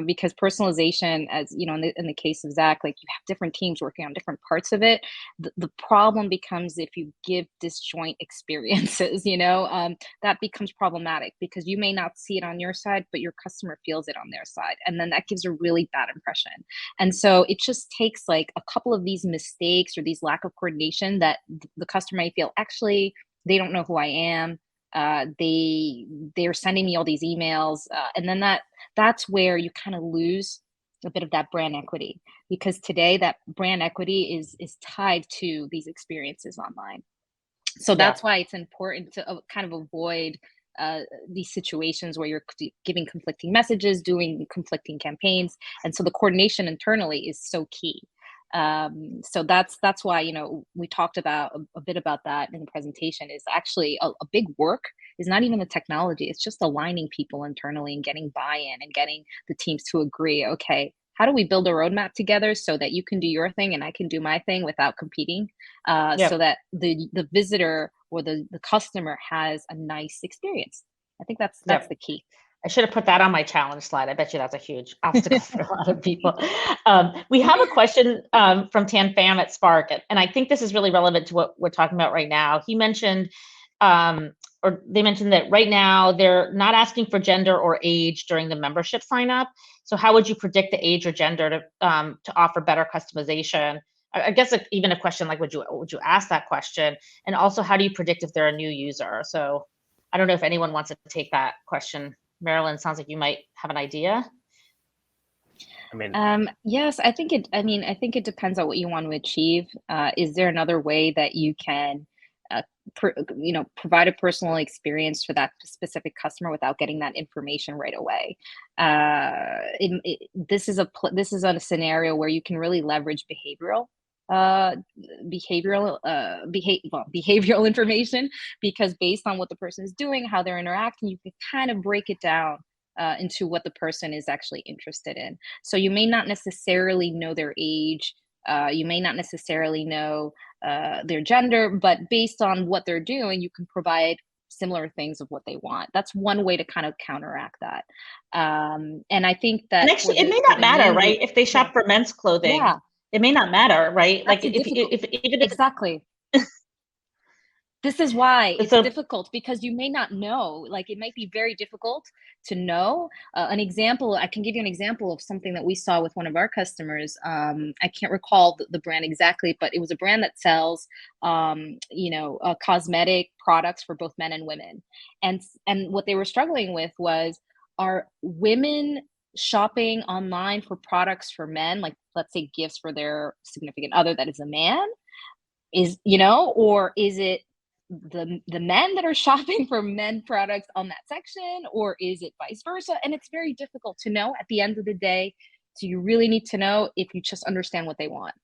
Speaker 2: because personalization, as you know, in the case of Zach, like you have different teams working on different parts of it. The problem becomes if you give disjoint experiences, that becomes problematic, because you may not see it on your side, but your customer feels it on their side, and then that gives a really bad impression. And so it just takes like a couple of these mistakes or these lack of coordination that the customer may feel, actually, they don't know who I am. They're sending me all these emails. And then that's where you kind of lose a bit of that brand equity, because today that brand equity is tied to these experiences online. So that's why it's important to kind of avoid these situations where you're giving conflicting messages, doing conflicting campaigns. And so the coordination internally is so key. So that's why, we talked about a bit about that in the presentation. Is actually a big work is not even the technology. It's just aligning people internally and getting buy-in and getting the teams to agree, okay, how do we build a roadmap together so that you can do your thing and I can do my thing without competing, so that the visitor or the customer has a nice experience. I think that's the key.
Speaker 1: I should have put that on my challenge slide. I bet you that's a huge obstacle for a lot of people. We have a question from Tan Pham at Spark, and I think this is really relevant to what we're talking about right now. He mentioned, or they mentioned that right now they're not asking for gender or age during the membership sign up. So how would you predict the age or gender to offer better customization? I guess even a question like, would you ask that question? And also, how do you predict if they're a new user? So I don't know if anyone wants to take that question. Marilyn, sounds like you might have an idea.
Speaker 2: Yes, I think it depends on what you want to achieve. Is there another way that you can, provide a personal experience for that specific customer without getting that information right away? This is a scenario where you can really leverage behavioral information, because based on what the person is doing, how they're interacting, you can kind of break it down into what the person is actually interested in. So you may not necessarily know their age, you may not necessarily know their gender, but based on what they're doing, you can provide similar things of what they want. That's one way to kind of counteract that. And I think that,
Speaker 1: and actually, it may not matter, right? If they shop for men's clothing, it may not matter, right?
Speaker 2: That's
Speaker 1: like if
Speaker 2: exactly. This is why it's
Speaker 1: So
Speaker 2: difficult, because you may not know, like it might be very difficult to know. An example, I can give you an example of something that we saw with one of our customers. I can't recall the brand exactly, but it was a brand that sells, cosmetic products for both men and women. And what they were struggling with was, are women shopping online for products for men, like let's say gifts for their significant other that is a man? Or is it the men that are shopping for men products on that section, or is it vice versa? And it's very difficult to know at the end of the day. So you really need to know if you just understand what they want.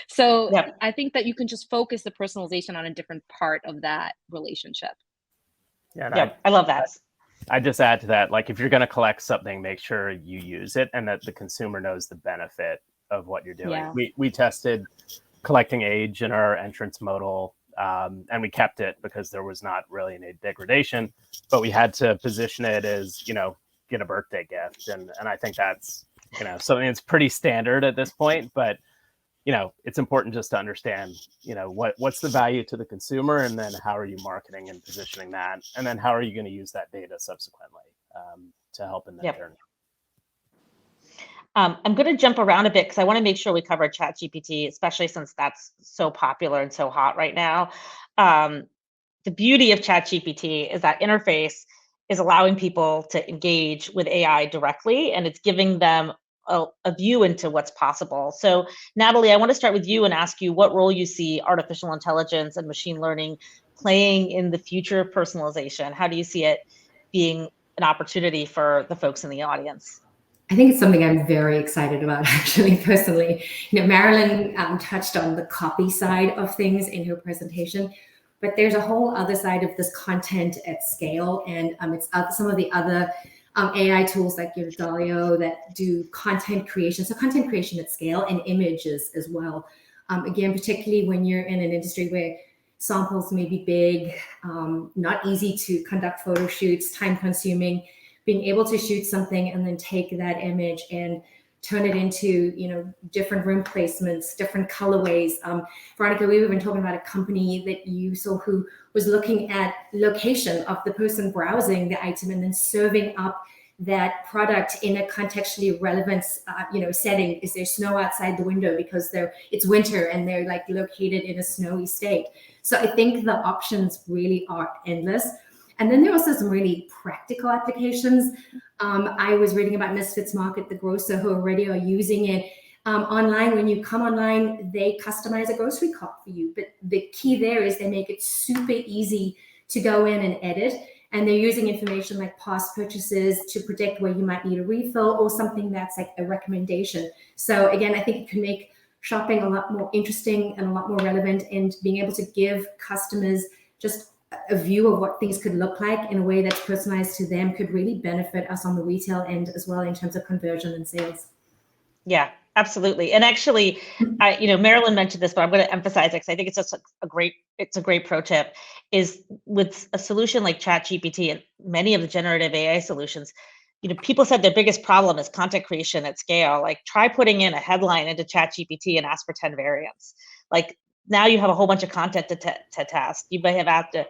Speaker 2: So
Speaker 1: yeah,
Speaker 2: I think that you can just focus the personalization on a different part of that relationship.
Speaker 5: Yeah, and
Speaker 1: yeah, I love that.
Speaker 5: I just add to that, like if you're going to collect something, make sure you use it and that the consumer knows the benefit of what you're doing.
Speaker 2: Yeah.
Speaker 5: We tested collecting age in our entrance modal, and we kept it because there was not really any degradation, but we had to position it as, get a birthday gift. And I think that's, something that's pretty standard at this point, but it's important just to understand, what's the value to the consumer, and then how are you marketing and positioning that, and then how are you going to use that data subsequently to help in that journey.
Speaker 1: I'm going to jump around a bit because I want to make sure we cover ChatGPT, especially since that's so popular and so hot right now. The beauty of ChatGPT is that interface is allowing people to engage with AI directly, and it's giving them a view into what's possible. So, Natalie, I want to start with you and ask you what role you see artificial intelligence and machine learning playing in the future of personalization. How do you see it being an opportunity for the folks in the audience?
Speaker 4: I think it's something I'm very excited about, actually, personally. Marilyn touched on the copy side of things in her presentation, but there's a whole other side of this content at scale, and it's some of the other AI tools like your Dalio that do content creation. So content creation at scale and images as well. Again, particularly when you're in an industry where samples may be big, not easy to conduct photo shoots, time consuming. Being able to shoot something and then take that image and turn it into, different room placements, different colorways. Veronica, we were even talking about a company that you saw who was looking at location of the person browsing the item and then serving up that product in a contextually relevant, setting. Is there snow outside the window because it's winter and they're like located in a snowy state? So I think the options really are endless. And then there are also some really practical applications. I was reading about Misfits Market, the grocer, who already are using it online. When you come online, they customize a grocery cart for you. But the key there is they make it super easy to go in and edit. And they're using information like past purchases to predict where you might need a refill or something that's like a recommendation. So again, I think it can make shopping a lot more interesting and a lot more relevant, and being able to give customers just a view of what things could look like in a way that's personalized to them could really benefit us on the retail end as well in terms of conversion and sales.
Speaker 1: Yeah, absolutely. And actually, Marilyn mentioned this, but I'm going to emphasize it because I think it's just a great pro tip, is with a solution like ChatGPT and many of the generative AI solutions, people said their biggest problem is content creation at scale. Like, try putting in a headline into ChatGPT and ask for 10 variants. Like, now you have a whole bunch of content to test. You may have had to,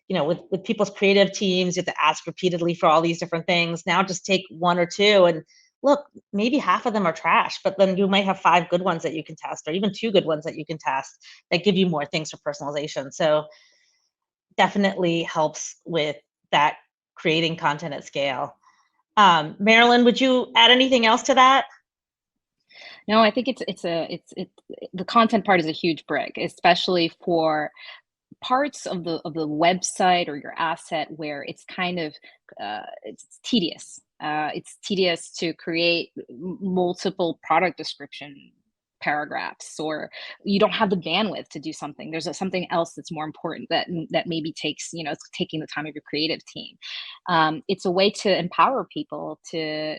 Speaker 1: with people's creative teams, you have to ask repeatedly for all these different things. Now just take one or two and look, maybe half of them are trash, but then you might have 5 good ones that you can test, or even 2 good ones that you can test that give you more things for personalization. So definitely helps with that creating content at scale. Marilyn, would you add anything else to that?
Speaker 2: No, I think the content part is a huge brick, especially for parts of the website or your asset where it's kind of it's tedious. It's tedious to create multiple product description paragraphs, or you don't have the bandwidth to do something. There's something else that's more important that maybe takes, it's taking the time of your creative team. It's a way to empower people to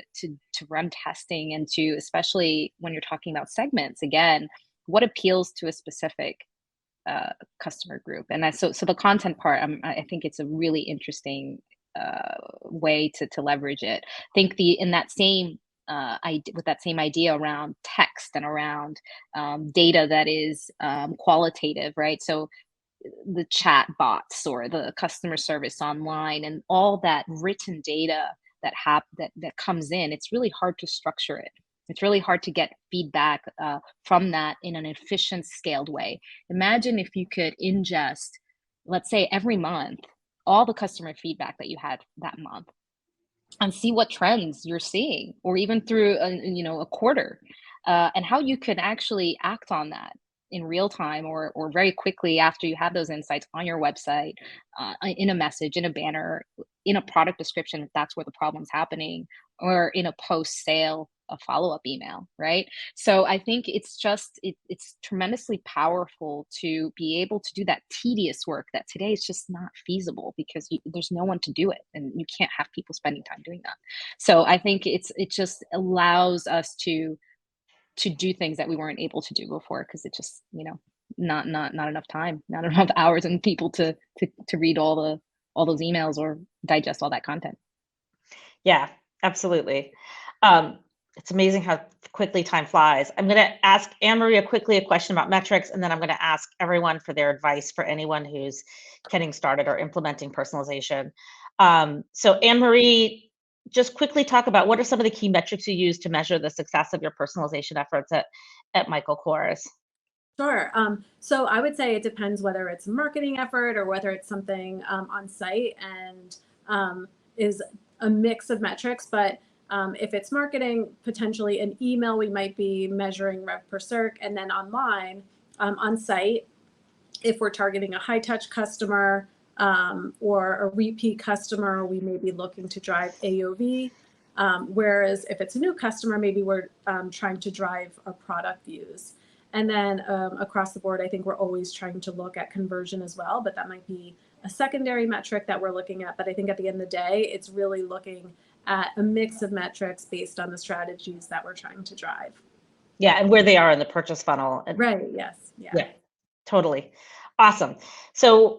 Speaker 2: run testing, and to, especially when you're talking about segments, again, what appeals to a specific customer group. And so the content part, I think it's a really interesting way to leverage it. I think in that same with that same idea around text and around data that is qualitative, right? So the chat bots or the customer service online and all that written data that comes in, it's really hard to structure it. It's really hard to get feedback from that in an efficient, scaled way. Imagine if you could ingest, let's say every month, all the customer feedback that you had that month and see what trends you're seeing, or even through a quarter, and how you could actually act on that in real time or very quickly after you have those insights on your website, in a message, in a banner, in a product description if that's where the problem's happening, or in a post sale, a follow-up email, right? So I think it's tremendously powerful to be able to do that tedious work that today is just not feasible because there's no one to do it, and you can't have people spending time doing that. So I think it just allows us to do things that we weren't able to do before because it just not enough time, not enough hours and people to read all those emails or digest all that content.
Speaker 1: Yeah, absolutely. It's amazing how quickly time flies. I'm going to ask Anne-Marie quickly a question about metrics, and then I'm going to ask everyone for their advice for anyone who's getting started or implementing personalization. So Anne-Marie, just quickly talk about what are some of the key metrics you use to measure the success of your personalization efforts at Michael Kors?
Speaker 3: Sure. So I would say it depends whether it's a marketing effort or whether it's something on site, and is a mix of metrics. But if it's marketing, potentially an email, we might be measuring rev per circ, and then online, on site, if we're targeting a high touch customer or a repeat customer, we may be looking to drive AOV. Whereas if it's a new customer, maybe we're trying to drive our product views. And then across the board, I think we're always trying to look at conversion as well, but that might be a secondary metric that we're looking at. But I think at the end of the day, it's really looking at a mix of metrics based on the strategies that we're trying to drive.
Speaker 1: Yeah, and where they are in the purchase funnel.
Speaker 3: Right, yes.
Speaker 1: Yeah, totally. Awesome. So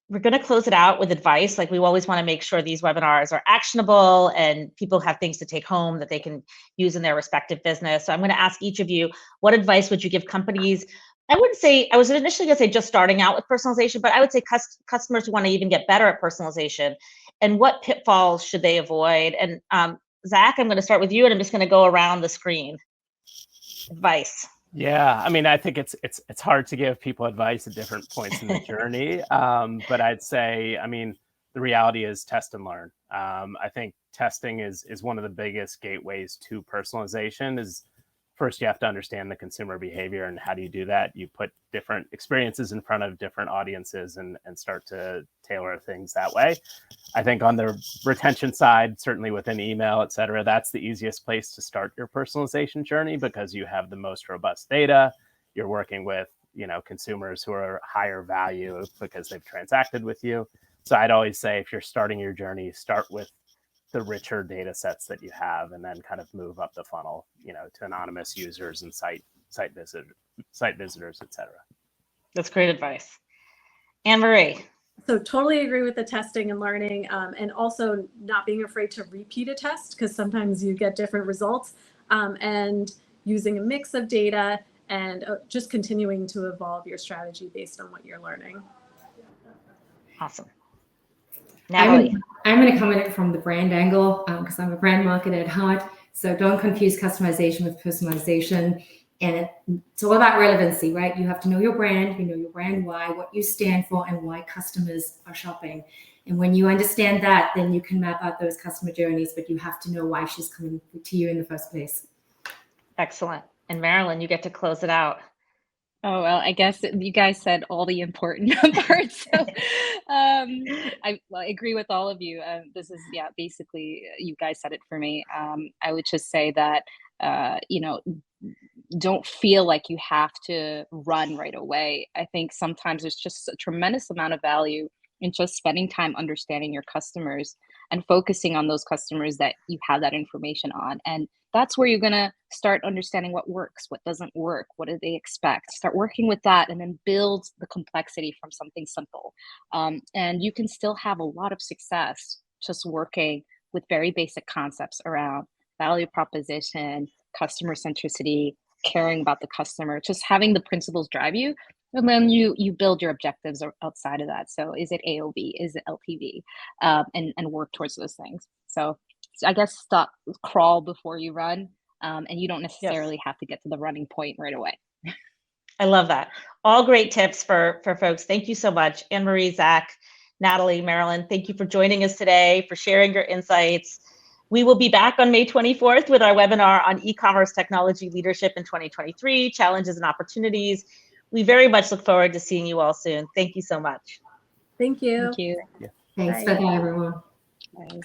Speaker 1: we're going to close it out with advice. Like, we always want to make sure these webinars are actionable and people have things to take home that they can use in their respective business. So I'm going to ask each of you, what advice would you give companies? I wouldn't say, I was initially going to say just starting out with personalization, but I would say customers who want to even get better at personalization, and what pitfalls should they avoid? And Zach, I'm going to start with you, and I'm just going to go around the screen. Advice.
Speaker 5: Yeah, I mean, I think it's hard to give people advice at different points in the journey, but I'd say, I mean, the reality is test and learn. I think testing is one of the biggest gateways to personalization. Is first you have to understand the consumer behavior, and how do you do that? You put different experiences in front of different audiences and start to tailor things that way. I think on the retention side, certainly within email, et cetera, that's the easiest place to start your personalization journey because you have the most robust data. You're working with, consumers who are higher value because they've transacted with you. So I'd always say, if you're starting your journey, start with the richer data sets that you have, and then kind of move up the funnel, to anonymous users and site visitors, et cetera.
Speaker 1: That's great advice. Anne-Marie.
Speaker 3: So totally agree with the testing and learning, and also not being afraid to repeat a test, because sometimes you get different results, and using a mix of data and just continuing to evolve your strategy based on what you're learning.
Speaker 1: Awesome. Natalie.
Speaker 4: I'm going to come at it from the brand angle because I'm a brand marketer at heart. So don't confuse customization with personalization. And it's all about relevancy, right? You have to know your brand, your brand why, what you stand for, and why customers are shopping. And when you understand that, then you can map out those customer journeys, but you have to know why she's coming to you in the first place.
Speaker 1: Excellent. And Marilyn, you get to close it out.
Speaker 2: Oh, well, I guess you guys said all the important parts. So I agree with all of you. This is, basically, you guys said it for me. I would just say that, don't feel like you have to run right away. I think sometimes there's just a tremendous amount of value in just spending time understanding your customers and focusing on those customers that you have that information on. And that's where you're going to start understanding what works, what doesn't work, what do they expect. Start working with that, and then build the complexity from something simple. And you can still have a lot of success just working with very basic concepts around value proposition, customer centricity, caring about the customer, just having the principles drive you. And then you build your objectives outside of that. So is it AOV? Is it LTV? And work towards those things. So I guess crawl before you run, and you don't necessarily have to get to the running point right away.
Speaker 1: I love that. All great tips for folks. Thank you so much. Anne-Marie, Zach, Natalie, Marilyn, thank you for joining us today, for sharing your insights. We will be back on May 24th with our webinar on e-commerce technology leadership in 2023, challenges and opportunities. We very much look forward to seeing you all soon. Thank you so much.
Speaker 3: Thank you.
Speaker 2: Thank you.
Speaker 4: Thanks. Bye, everyone.
Speaker 2: Bye.